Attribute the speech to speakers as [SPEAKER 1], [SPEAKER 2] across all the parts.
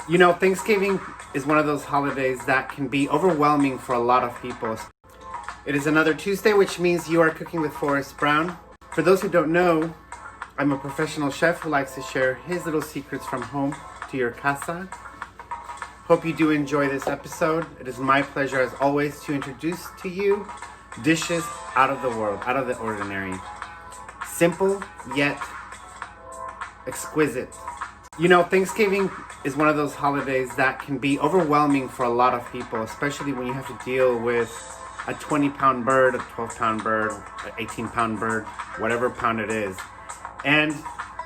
[SPEAKER 1] You know, Thanksgiving is one of those holidays that can be overwhelming for a lot of people. It is another Tuesday, which means you are cooking with Forrest Brown. For those who don't know, I'm a professional chef who likes to share his little secrets from home to your casa. Hope you do enjoy this episode. It is my pleasure, as always, to introduce to you dishes out of the world, out of the ordinary. Simple, yet exquisite. You know, Thanksgiving is one of those holidays that can be overwhelming for a lot of people, especially when you have to deal with a 20-pound bird, a 12-pound bird, an 18-pound bird, whatever pound it is. And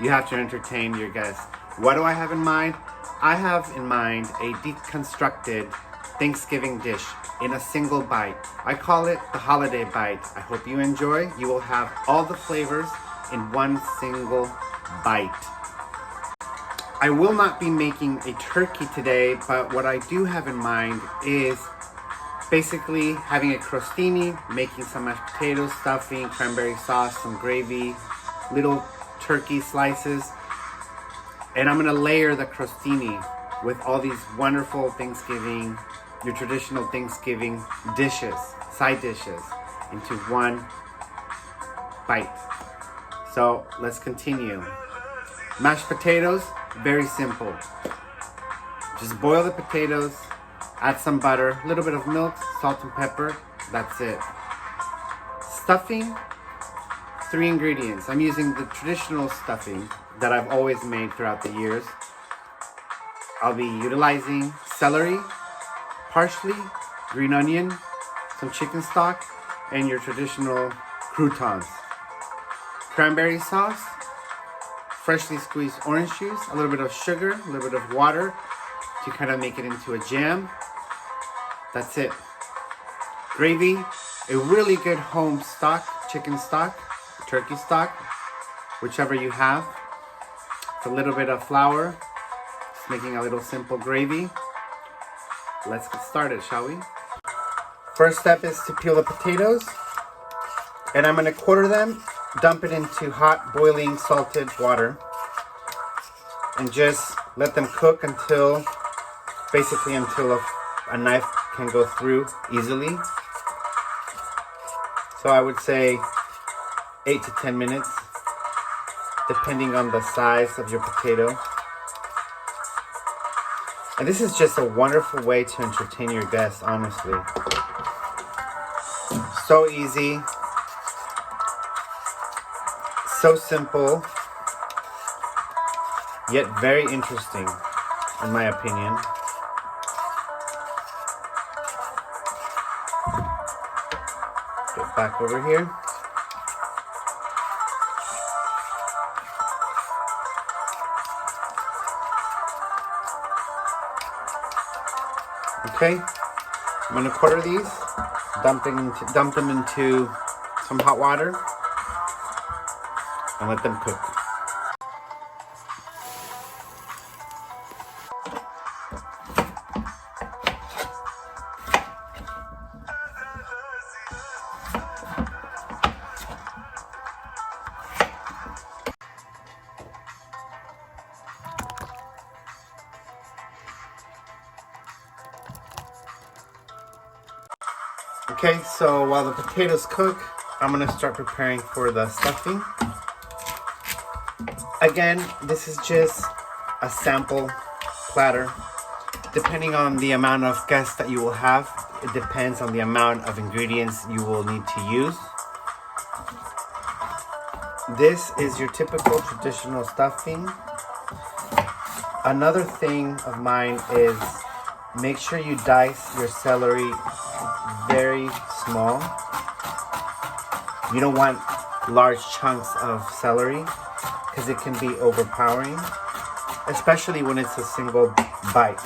[SPEAKER 1] you have to entertain your guests. What do I have in mind? I have in mind a deconstructed Thanksgiving dish in a single bite. I call it the holiday bite. I hope you enjoy. You will have all the flavors in one single bite. I will not be making a turkey today, but what I do have in mind is basically having a crostini, making some mashed potatoes, stuffing, cranberry sauce, some gravy, little turkey slices, and I'm gonna layer the crostini with all these wonderful Thanksgiving, your traditional Thanksgiving dishes, side dishes, into one bite. So let's continue. Mashed potatoes, very simple. Just boil the potatoes, add some butter, a little bit of milk, salt and pepper, that's it. Stuffing, 3 ingredients. I'm using the traditional stuffing that I've always made throughout the years. I'll be utilizing celery, parsley, green onion, some chicken stock, and your traditional croutons. Cranberry sauce, freshly squeezed orange juice, a little bit of sugar, a little bit of water to kind of make it into a jam. That's it. Gravy, a really good home stock, chicken stock, turkey stock, whichever you have. It's a little bit of flour, just making a little simple gravy. Let's get started, shall we? First step is to peel the potatoes, and I'm going to quarter them, dump it into hot, boiling, salted water, and just let them cook until a knife can go through easily. So I would say 8 to 10 minutes, depending on the size of your potato. And this is just a wonderful way to entertain your guests, honestly. So easy. So simple, yet very interesting, in my opinion. Get back over here. Okay, I'm gonna quarter these, dump them into some hot water, and let them cook. Okay, so while the potatoes cook, I'm gonna start preparing for the stuffing. Again, this is just a sample platter. Depending on the amount of guests that you will have, It depends on the amount of ingredients you will need to use. This is your typical traditional stuffing. Another thing of mine is make sure you dice your celery very small. You don't want large chunks of celery because it can be overpowering, especially when it's a single bite,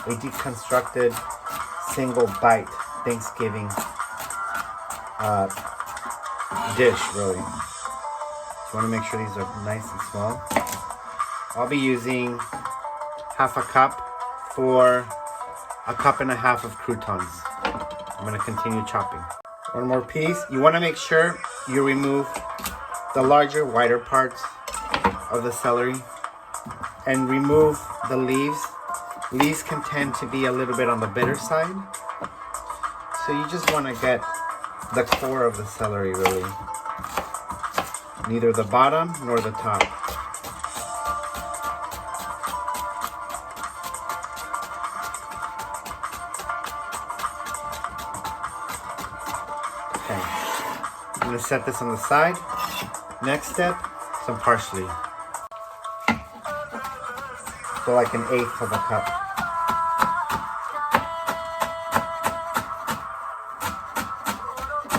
[SPEAKER 1] a deconstructed single bite Thanksgiving dish, really. You want to make sure these are nice and small. I'll be using half a cup for a cup and a half of croutons. I'm going to continue chopping. One more piece. You want to make sure you remove the larger, wider parts of the celery and remove the leaves. Leaves can tend to be a little bit on the bitter side. So you just want to get the core of the celery, really. Neither the bottom nor the top. Okay, I'm going to set this on the side. Next step, some parsley. So like an eighth of a cup.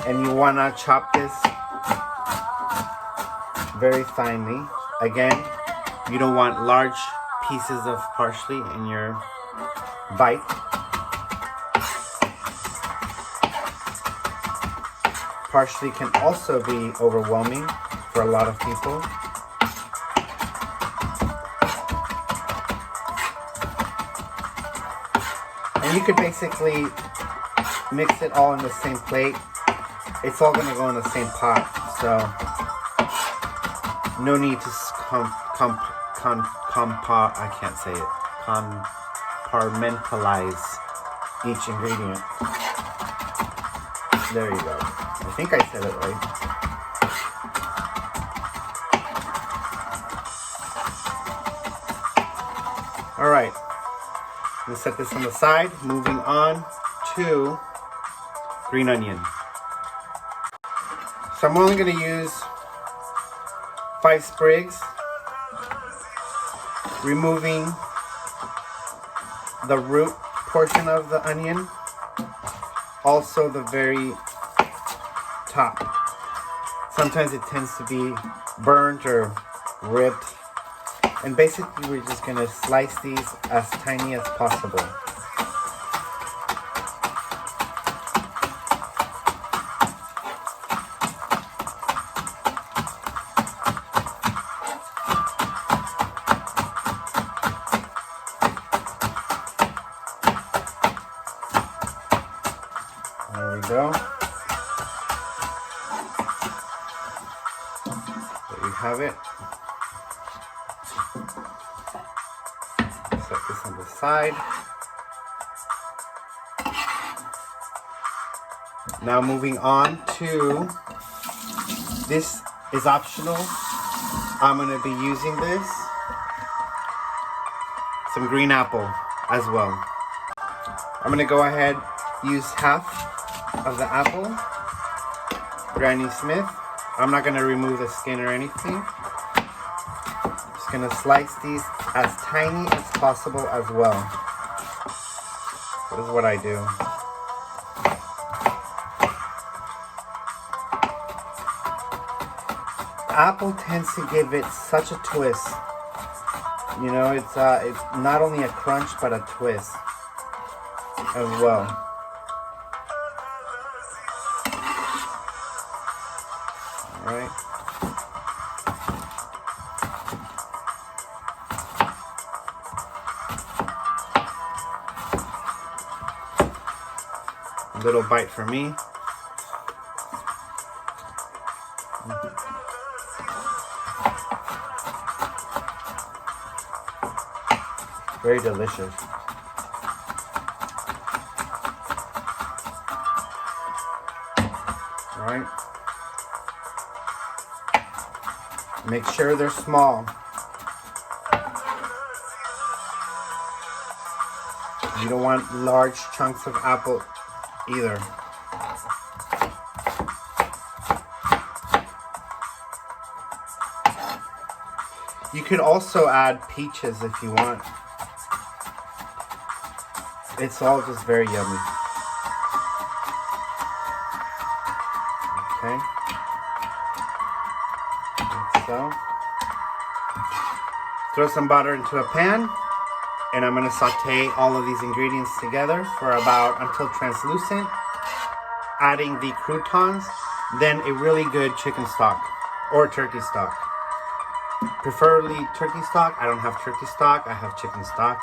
[SPEAKER 1] And you want to chop this very finely. Again, you don't want large pieces of parsley in your bite. Parsley can also be overwhelming for a lot of people. And you could basically mix it all in the same plate. It's all gonna go in the same pot, so no need to compartmentalize each ingredient. There you go. I think I said it right. All right. I'm gonna set this on the side. Moving on to green onion. So I'm only going to use 5 sprigs, removing the root portion of the onion, also the very top. Sometimes it tends to be burnt or ripped, and basically we're just going to slice these as tiny as possible. There we go. There you have it. Set this on the side. Now moving on to, this is optional. I'm going to be using this. Some green apple as well. I'm going to go ahead, use half of the apple, Granny Smith. I'm not going to remove the skin or anything. Just going to slice these as tiny as possible as well. That is what I do. The apple tends to give it such a twist. You know, it's not only a crunch but a twist as well. Alright. A little bite for me. Very delicious. Alright. Make sure they're small. You don't want large chunks of apple either. You could also add peaches if you want. It's all just very yummy. Okay. Like so. Throw some butter into a pan, and I'm gonna saute all of these ingredients together for until translucent, adding the croutons, then a really good chicken stock or turkey stock. Preferably turkey stock. I don't have turkey stock, I have chicken stock.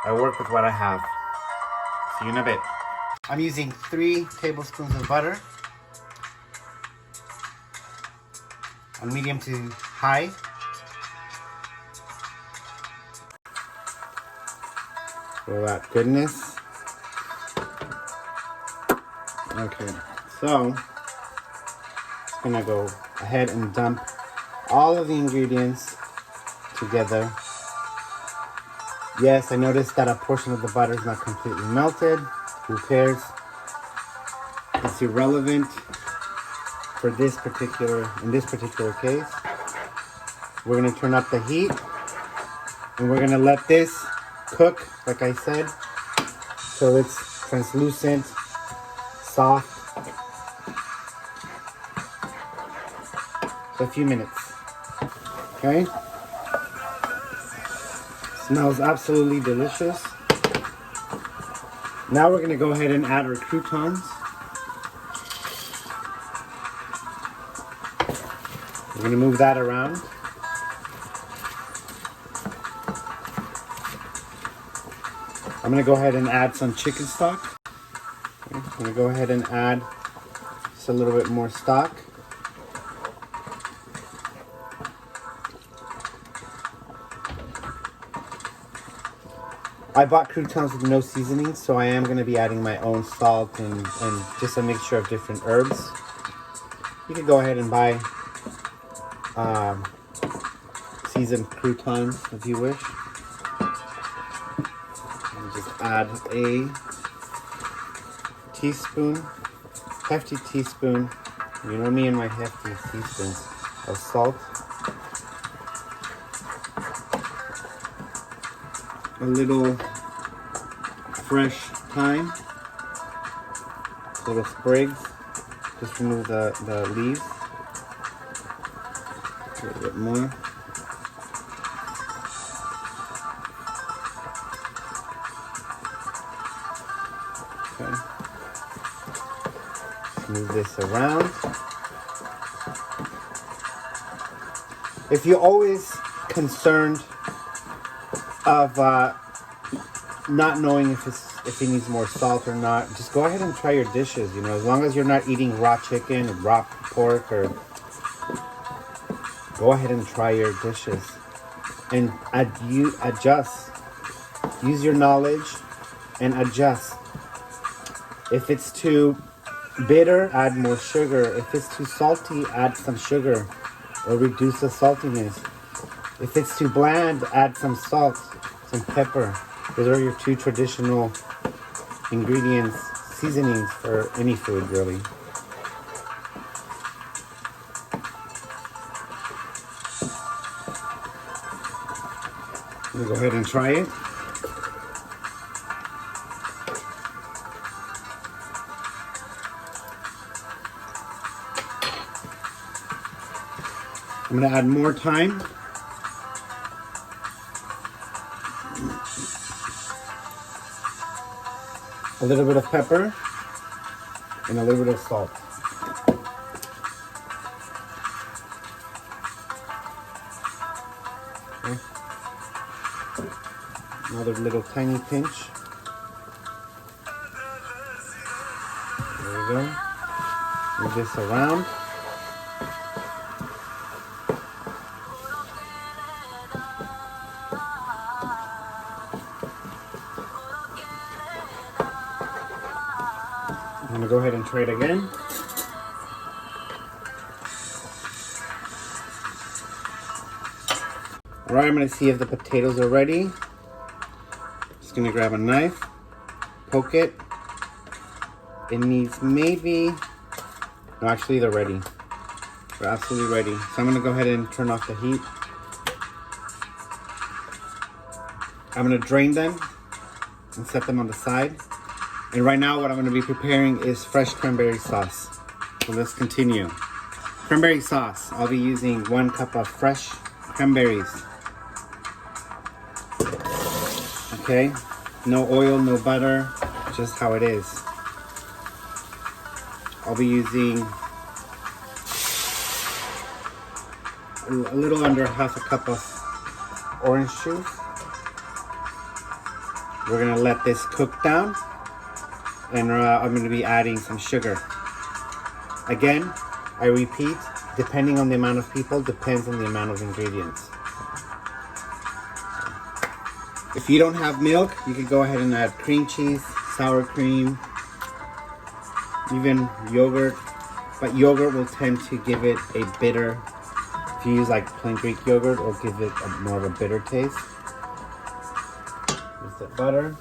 [SPEAKER 1] I work with what I have. See you in a bit. I'm using 3 tablespoons of butter on medium to high. For that goodness. Okay, so I'm gonna go ahead and dump all of the ingredients together. Yes, I noticed that a portion of the butter is not completely melted. Who cares? It's irrelevant for in this particular case. We're gonna turn up the heat and we're gonna let this cook, like I said, till it's translucent, soft, for a few minutes. Okay? Smells absolutely delicious. Now we're gonna go ahead and add our croutons. We're gonna move that around. I'm gonna go ahead and add some chicken stock. Okay, I'm gonna go ahead and add just a little bit more stock. I bought croutons with no seasoning, so I am going to be adding my own salt and just a mixture of different herbs. You can go ahead and buy seasoned croutons if you wish. And just add a teaspoon, hefty teaspoon, you know me and my hefty teaspoons of salt. A little fresh thyme, little sprigs, just remove the leaves, a little bit more. Okay, just move this around. If you're always concerned of not knowing if it needs more salt or not, just go ahead and try your dishes. You know, as long as you're not eating raw chicken or raw pork, or go ahead and try your dishes and adjust. Use your knowledge and adjust. If it's too bitter, add more sugar. If it's too salty, add some sugar or reduce the saltiness. If it's too bland, add some salt, some pepper. Those are your 2 traditional ingredients, seasonings for any food, really. I'm gonna go ahead and try it. I'm gonna add more thyme. A little bit of pepper and a little bit of salt. Okay. Another little tiny pinch. There we go. Move this around. I'm gonna go ahead and try it again. Alright, I'm gonna see if the potatoes are ready. Just gonna grab a knife, poke it, It needs maybe, no, actually they're ready. They're absolutely ready. So I'm gonna go ahead and turn off the heat. I'm gonna drain them and set them on the side. And right now what I'm gonna be preparing is fresh cranberry sauce. So let's continue. Cranberry sauce. I'll be using 1 cup of fresh cranberries. Okay, no oil, no butter, just how it is. I'll be using a little under half a cup of orange juice. We're gonna let this cook down, and I'm gonna be adding some sugar. Again, I repeat, depending on the amount of people, depends on the amount of ingredients. If you don't have milk, you could go ahead and add cream cheese, sour cream, even yogurt. But yogurt will tend to give it a bitter, if you use like plain Greek yogurt, it'll give it more of a bitter taste. There's the butter.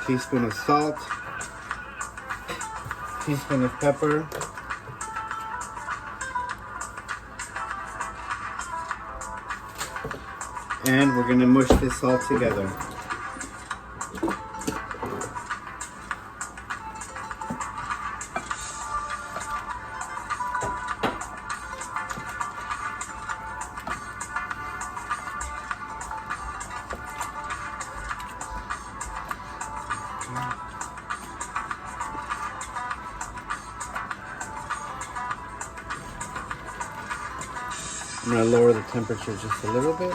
[SPEAKER 1] Teaspoon of salt. Teaspoon of pepper. And we're gonna mush this all together. I'm gonna lower the temperature just a little bit.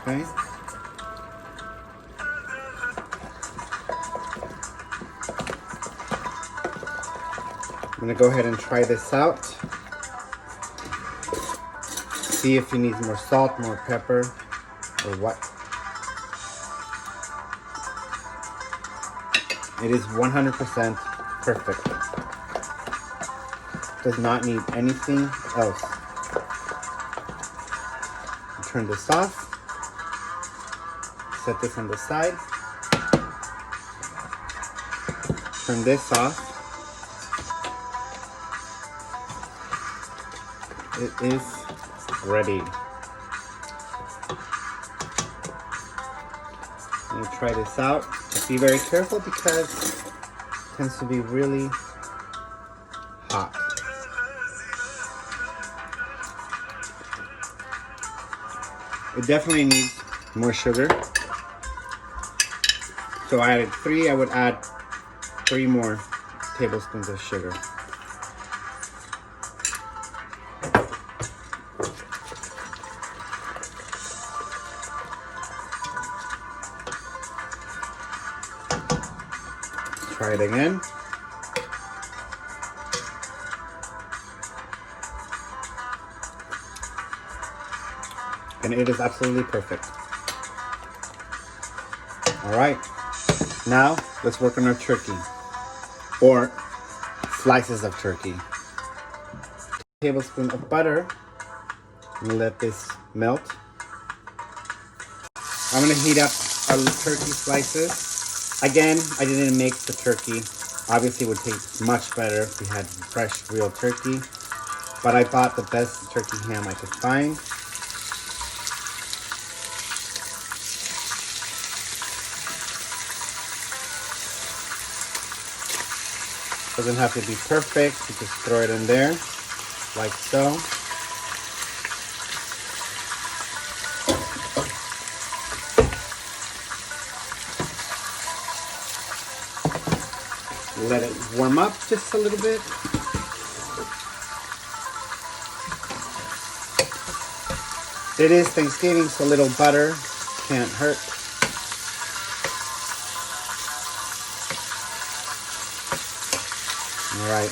[SPEAKER 1] Okay. I'm gonna go ahead and try this out. See if it needs more salt, more pepper, or what. It is 100% perfect. Does not need anything else. Turn this off. Set this on the side. Turn this off. It is ready. I'm gonna try this out. Just be very careful because it tends to be really hot. It definitely needs more sugar. So I added 3, I would add 3 more tablespoons of sugar. Try it again. And it is absolutely perfect. All right, now let's work on our turkey, or slices of turkey. A tablespoon of butter. I'm gonna let this melt. I'm gonna heat up our turkey slices. Again, I didn't make the turkey. Obviously, it would taste much better if we had fresh, real turkey. But I bought the best turkey ham I could find. Doesn't have to be perfect. You just throw it in there, like so. Let it warm up just a little bit. It is Thanksgiving, so a little butter can't hurt. All right.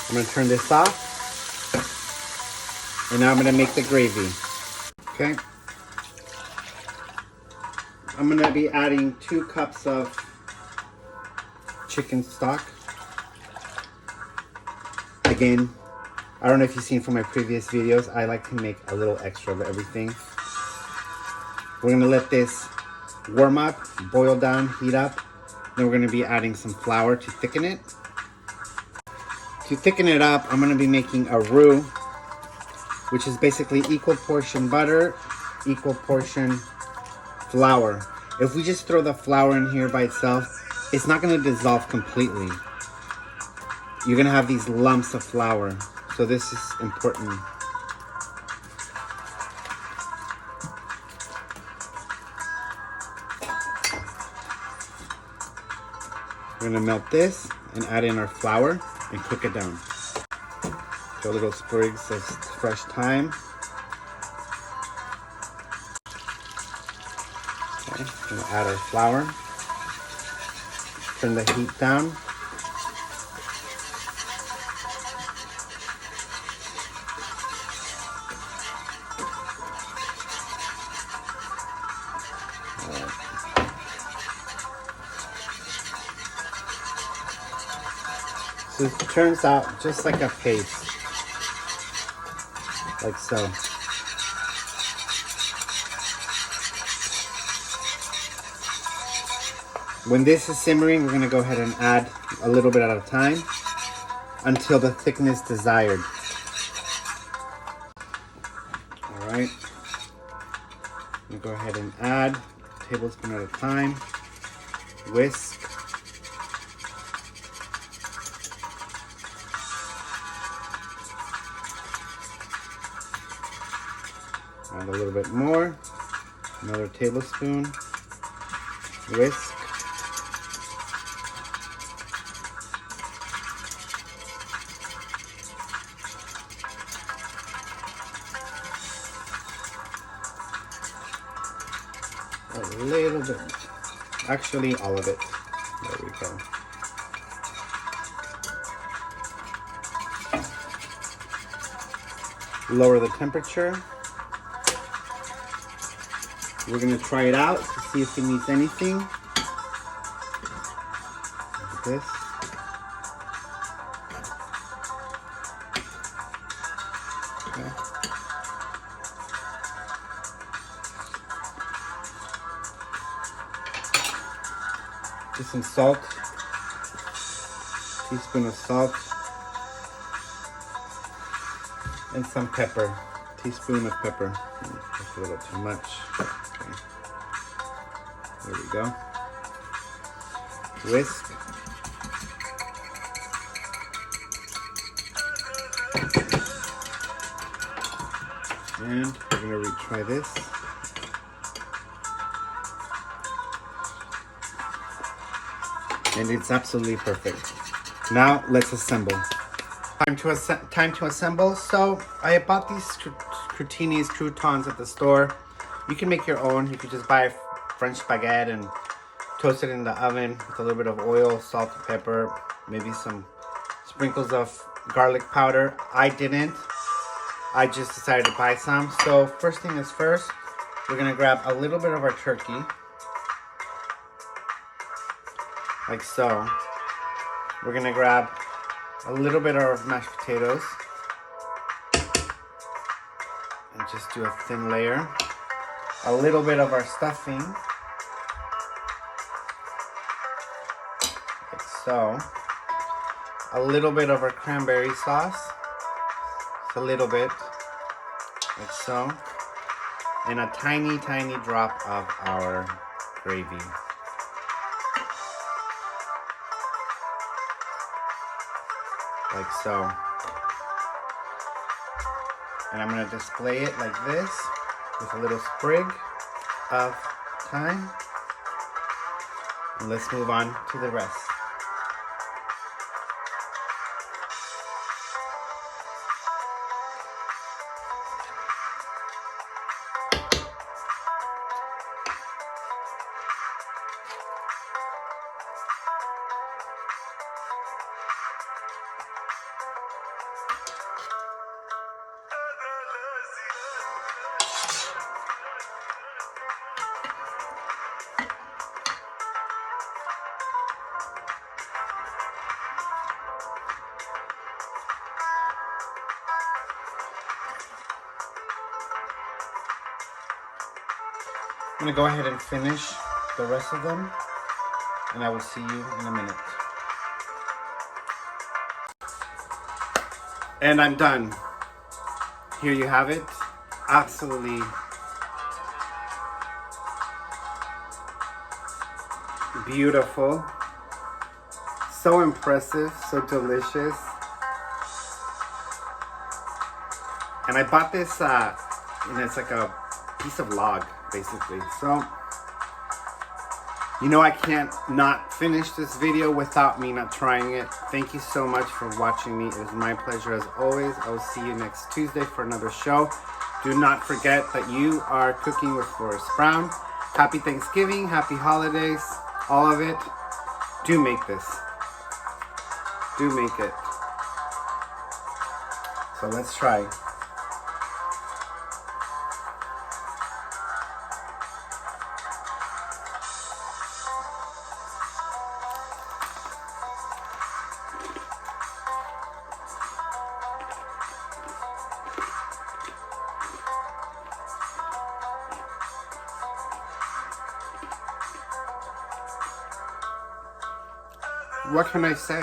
[SPEAKER 1] I'm going to turn this off. And now I'm gonna make the gravy. Okay. I'm gonna be adding 2 cups of chicken stock. Again, I don't know if you've seen from my previous videos, I like to make a little extra of everything. We're gonna let this warm up, boil down, heat up. Then we're gonna be adding some flour to thicken it. To thicken it up, I'm gonna be making a roux, which is basically equal portion butter, equal portion flour. If we just throw the flour in here by itself, it's not gonna dissolve completely. You're gonna have these lumps of flour. So this is important. We're gonna melt this and add in our flour and cook it down. Throw little sprigs of fresh thyme. Okay, gonna add our flour. Turn the heat down. So it turns out just like a paste, like so. When this is simmering, we're gonna go ahead and add a little bit at a time until the thickness desired. All right, I'm gonna go ahead and add a tablespoon at a time, whisk. Add a little bit more, another tablespoon, whisk. A little bit, actually all of it. There we go. Lower the temperature. We're gonna try it out to see if it needs anything. Like this. Okay. Just some salt. Teaspoon of salt. And some pepper. Teaspoon of pepper. That's a little too much. Okay. There we go. Whisk. And we're gonna retry this. And it's absolutely perfect. Now let's assemble. Time to assemble. So I bought these croutons at the store. You can make your own. You could just buy French baguette and toast it in the oven with a little bit of oil, salt, pepper, maybe some sprinkles of garlic powder. I didn't. I just decided to buy some. So first thing is first, we're gonna grab a little bit of our turkey, like so. We're gonna grab a little bit of mashed potatoes and just do a thin layer. A little bit of our stuffing, like so. A little bit of our cranberry sauce, just a little bit, like so. And a tiny, tiny drop of our gravy. Like so. And I'm gonna display it like this with a little sprig of thyme. And let's move on to the rest. gonna go ahead and finish the rest of them, and I will see you in a minute. And I'm done. Here you have it. Absolutely beautiful. So impressive, so delicious. And I bought this, and it's like a piece of log, basically. So, you know I can't not finish this video without me not trying it. Thank you so much for watching me. It was my pleasure as always. I will see you next Tuesday for another show. Do not forget that you are cooking with Forrest Brown. Happy Thanksgiving, happy holidays, all of it. Do make this. Do make it. So let's try. What can I say?